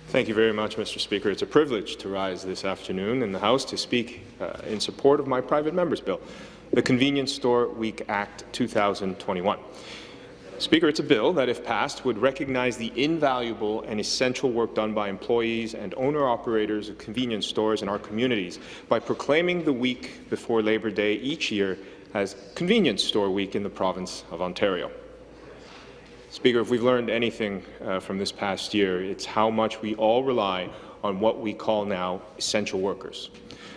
Thank you very much, Mr. Speaker. It's a privilege to rise this afternoon in the House to speak in support of my private member's bill, the Convenience Store Week Act 2021. Speaker, it's a bill that, if passed, would recognize the invaluable and essential work done by employees and owner-operators of convenience stores in our communities by proclaiming the week before Labour Day each year as Convenience Store Week in the province of Ontario. Speaker, if we've learned anything from this past year, it's how much we all rely on what we call now essential workers,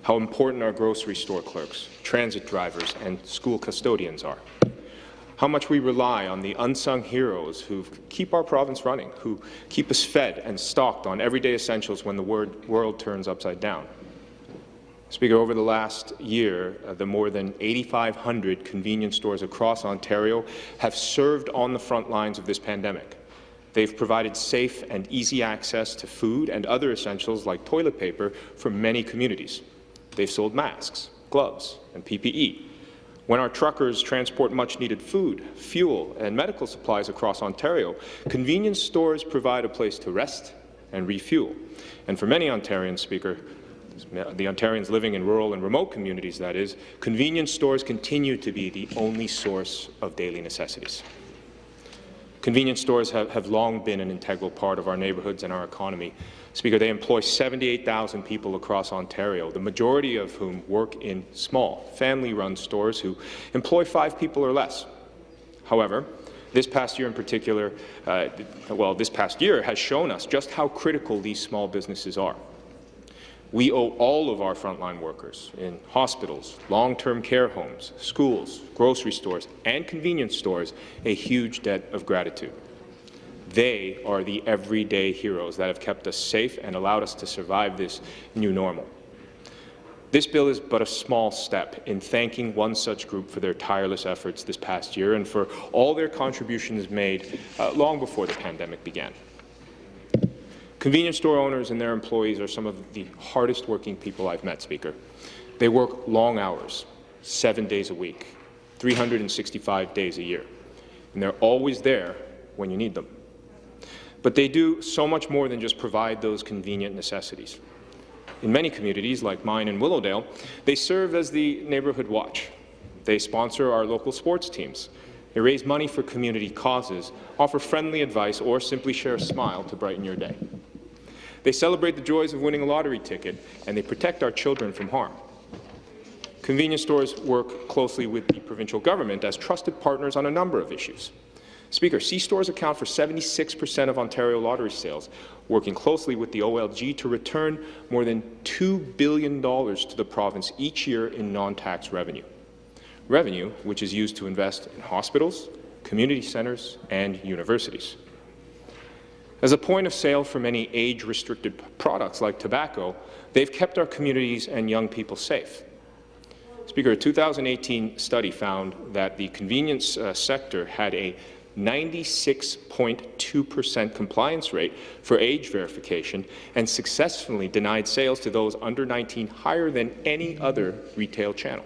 how important our grocery store clerks, transit drivers and school custodians are, how much we rely on the unsung heroes who keep our province running, who keep us fed and stocked on everyday essentials when the world turns upside down. Speaker, over the last year, the more than 8,500 convenience stores across Ontario have served on the front lines of this pandemic. They've provided safe and easy access to food and other essentials like toilet paper for many communities. They've sold masks, gloves, and PPE. When our truckers transport much-needed food, fuel, and medical supplies across Ontario, convenience stores provide a place to rest and refuel. And for many Ontarians, Speaker, the Ontarians living in rural and remote communities, that is, convenience stores continue to be the only source of daily necessities. Convenience stores have long been an integral part of our neighbourhoods and our economy. Speaker, they employ 78,000 people across Ontario, the majority of whom work in small, family-run stores who employ 5 people or less. However, this past year in particular, this past year has shown us just how critical these small businesses are. We owe all of our frontline workers in hospitals, long-term care homes, schools, grocery stores, and convenience stores a huge debt of gratitude. They are the everyday heroes that have kept us safe and allowed us to survive this new normal. This bill is but a small step in thanking one such group for their tireless efforts this past year and for all their contributions made long before the pandemic began. Convenience store owners and their employees are some of the hardest working people I've met, Speaker. They work long hours, 7 days a week, 365 days a year, and they're always there when you need them. But they do so much more than just provide those convenient necessities. In many communities, like mine in Willowdale, they serve as the neighbourhood watch. They sponsor our local sports teams. They raise money for community causes, offer friendly advice, or simply share a smile to brighten your day. They celebrate the joys of winning a lottery ticket, and they protect our children from harm. Convenience stores work closely with the provincial government as trusted partners on a number of issues. Speaker, C-stores account for 76% of Ontario lottery sales, working closely with the OLG to return more than $2 billion to the province each year in non-tax revenue. Revenue which is used to invest in hospitals, community centres, and universities. As a point of sale for many age-restricted products like tobacco, they've kept our communities and young people safe. Speaker, a 2018 study found that the convenience sector had a 96.2% compliance rate for age verification and successfully denied sales to those under 19 higher than any other retail channel.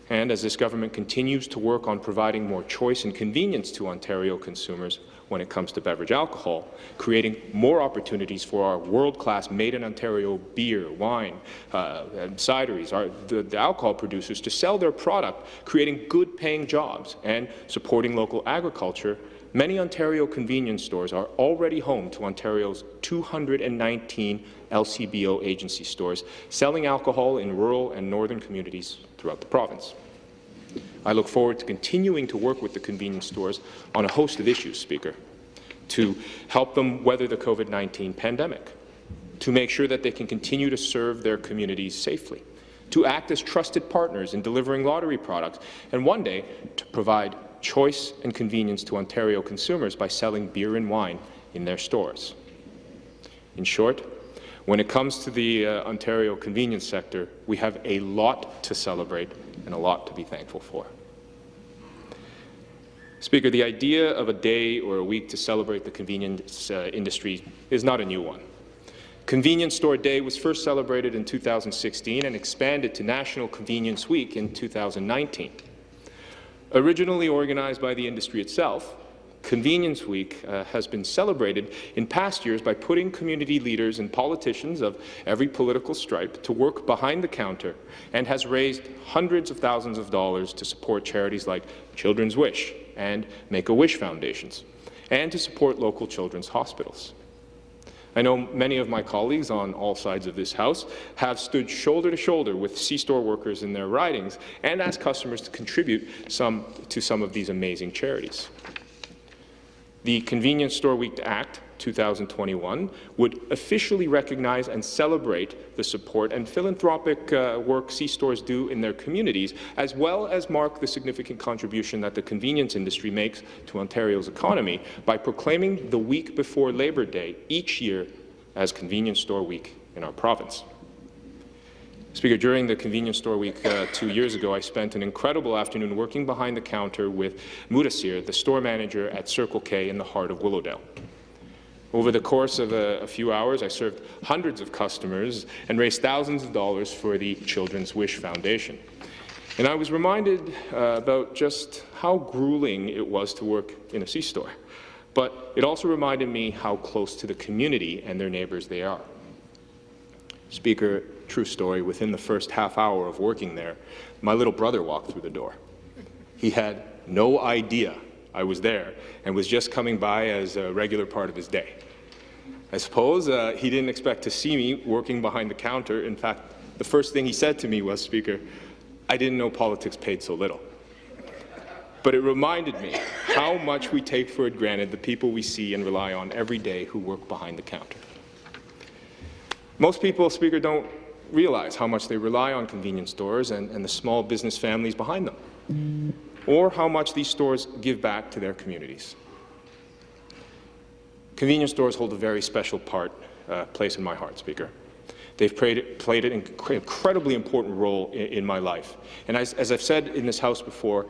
And as this government continues to work on providing more choice and convenience to Ontario consumers when it comes to beverage alcohol, creating more opportunities for our world-class made-in-Ontario beer, wine, and cideries, the alcohol producers to sell their product, creating good-paying jobs and supporting local agriculture, many Ontario convenience stores are already home to Ontario's 219 LCBO agency stores, selling alcohol in rural and northern communities throughout the province. I look forward to continuing to work with the convenience stores on a host of issues, Speaker, to help them weather the COVID-19 pandemic, to make sure that they can continue to serve their communities safely, to act as trusted partners in delivering lottery products, and one day to provide choice and convenience to Ontario consumers by selling beer and wine in their stores. In short, when it comes to the Ontario convenience sector, we have a lot to celebrate and a lot to be thankful for. Speaker, the idea of a day or a week to celebrate the convenience industry is not a new one. Convenience Store Day was first celebrated in 2016 and expanded to National Convenience Week in 2019. Originally organized by the industry itself, Convenience Week has been celebrated in past years by putting community leaders and politicians of every political stripe to work behind the counter and has raised hundreds of thousands of dollars to support charities like Children's Wish and Make-A-Wish Foundations, and to support local children's hospitals. I know many of my colleagues on all sides of this House have stood shoulder to shoulder with C-store workers in their ridings and asked customers to contribute to some of these amazing charities. The Convenience Store Week Act 2021 would officially recognize and celebrate the support and philanthropic work C-stores do in their communities, as well as mark the significant contribution that the convenience industry makes to Ontario's economy by proclaiming the week before Labour Day each year as Convenience Store Week in our province. Speaker, during the Convenience Store Week 2 years ago, I spent an incredible afternoon working behind the counter with Mudassir, the store manager at Circle K in the heart of Willowdale. Over the course of a few hours, I served hundreds of customers and raised thousands of dollars for the Children's Wish Foundation. And I was reminded about just how grueling it was to work in a C-store. But it also reminded me how close to the community and their neighbours they are. Speaker, true story, within the first half hour of working there, my little brother walked through the door. He had no idea I was there and was just coming by as a regular part of his day. I suppose he didn't expect to see me working behind the counter. In fact, the first thing he said to me was, Speaker, I didn't know politics paid so little. But it reminded me how much we take for granted the people we see and rely on every day who work behind the counter. Most people, Speaker, don't realize how much they rely on convenience stores and the small business families behind them, or how much these stores give back to their communities. Convenience stores hold a very special place in my heart, Speaker. They've played an incredibly important role in my life. And as I've said in this House before,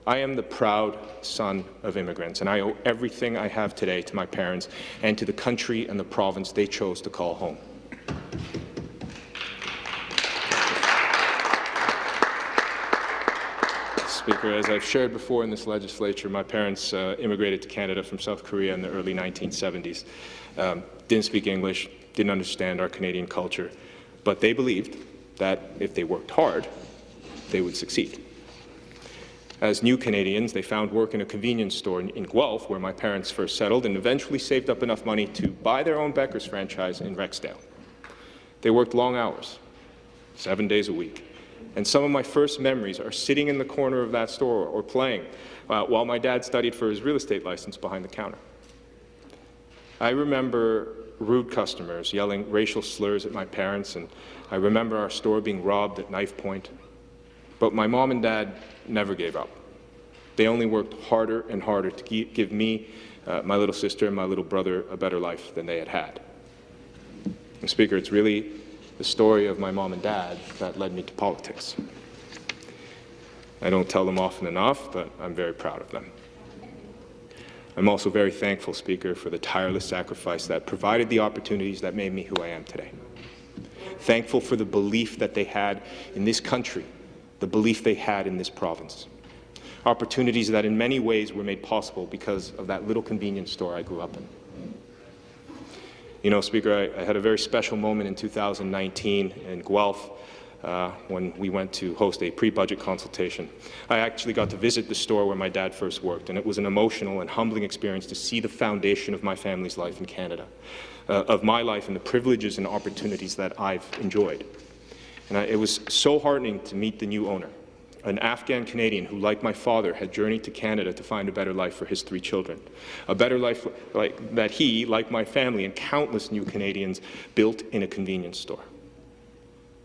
I am the proud son of immigrants, and I owe everything I have today to my parents and to the country and the province they chose to call home. Speaker, as I've shared before in this legislature, my parents immigrated to Canada from South Korea in the early 1970s. Didn't speak English, didn't understand our Canadian culture, but they believed that if they worked hard, they would succeed. As new Canadians, they found work in a convenience store in Guelph, where my parents first settled, and eventually saved up enough money to buy their own Becker's franchise in Rexdale. They worked long hours, 7 days a week. And some of my first memories are sitting in the corner of that store or playing while my dad studied for his real estate license behind the counter. I remember rude customers yelling racial slurs at my parents, and I remember our store being robbed at knife point. But my mom and dad never gave up. They only worked harder and harder to give me, my little sister, and my little brother a better life than they had had. And Speaker, it's really the story of my mom and dad that led me to politics. I don't tell them often enough, but I'm very proud of them. I'm also very thankful, Speaker, for the tireless sacrifice that provided the opportunities that made me who I am today. Thankful for the belief that they had in this country, the belief they had in this province. Opportunities that in many ways were made possible because of that little convenience store I grew up in. You know, Speaker, I had a very special moment in 2019 in Guelph when we went to host a pre-budget consultation. I actually got to visit the store where my dad first worked, and it was an emotional and humbling experience to see the foundation of my family's life in Canada, of my life and the privileges and opportunities that I've enjoyed. And it was so heartening to meet the new owner, an Afghan Canadian who, like my father, had journeyed to Canada to find a better life for his 3 children, a better life that he, like my family and countless new Canadians, built in a convenience store.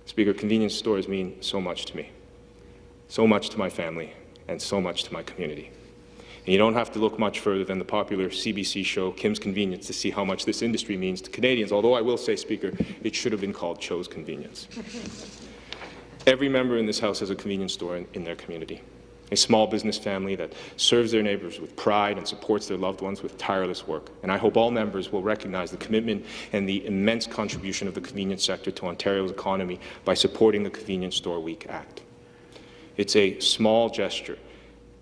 Speaker, convenience stores mean so much to me, so much to my family, and so much to my community. And you don't have to look much further than the popular CBC show Kim's Convenience to see how much this industry means to Canadians, although I will say, Speaker, it should have been called Cho's Convenience. Every member in this House has a convenience store in their community, a small business family that serves their neighbours with pride and supports their loved ones with tireless work. And I hope all members will recognize the commitment and the immense contribution of the convenience sector to Ontario's economy by supporting the Convenience Store Week Act. It's a small gesture,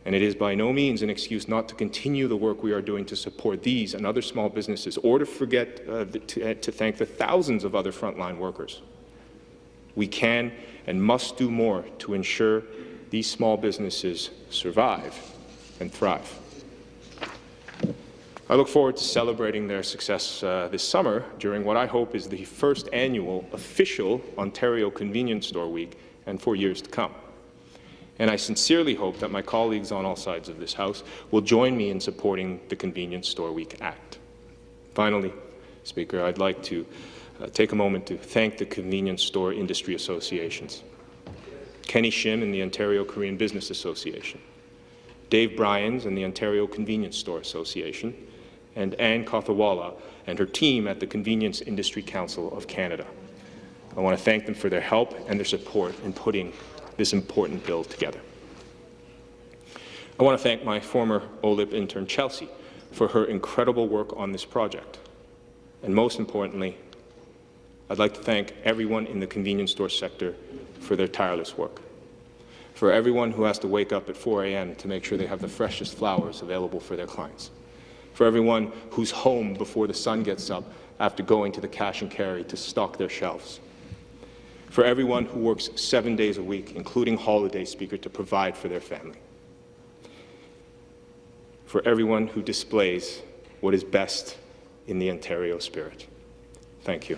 and it is by no means an excuse not to continue the work we are doing to support these and other small businesses, or to forget to thank the thousands of other frontline workers. We can and must do more to ensure these small businesses survive and thrive. I look forward to celebrating their success this summer during what I hope is the first annual official Ontario Convenience Store Week, and for years to come. And I sincerely hope that my colleagues on all sides of this House will join me in supporting the Convenience Store Week Act. Finally, Speaker, I'd like to take a moment to thank the Convenience Store Industry Associations, Kenny Shim and the Ontario Korean Business Association, Dave Bryans and the Ontario Convenience Store Association, and Anne Kothawala and her team at the Convenience Industry Council of Canada. I want to thank them for their help and their support in putting this important bill together. I want to thank my former OLIP intern Chelsea for her incredible work on this project. And most importantly, I'd like to thank everyone in the convenience store sector for their tireless work. For everyone who has to wake up at 4 a.m. to make sure they have the freshest flowers available for their clients. For everyone who's home before the sun gets up after going to the cash and carry to stock their shelves. For everyone who works 7 days a week, including holidays, Speaker, to provide for their family. For everyone who displays what is best in the Ontario spirit. Thank you.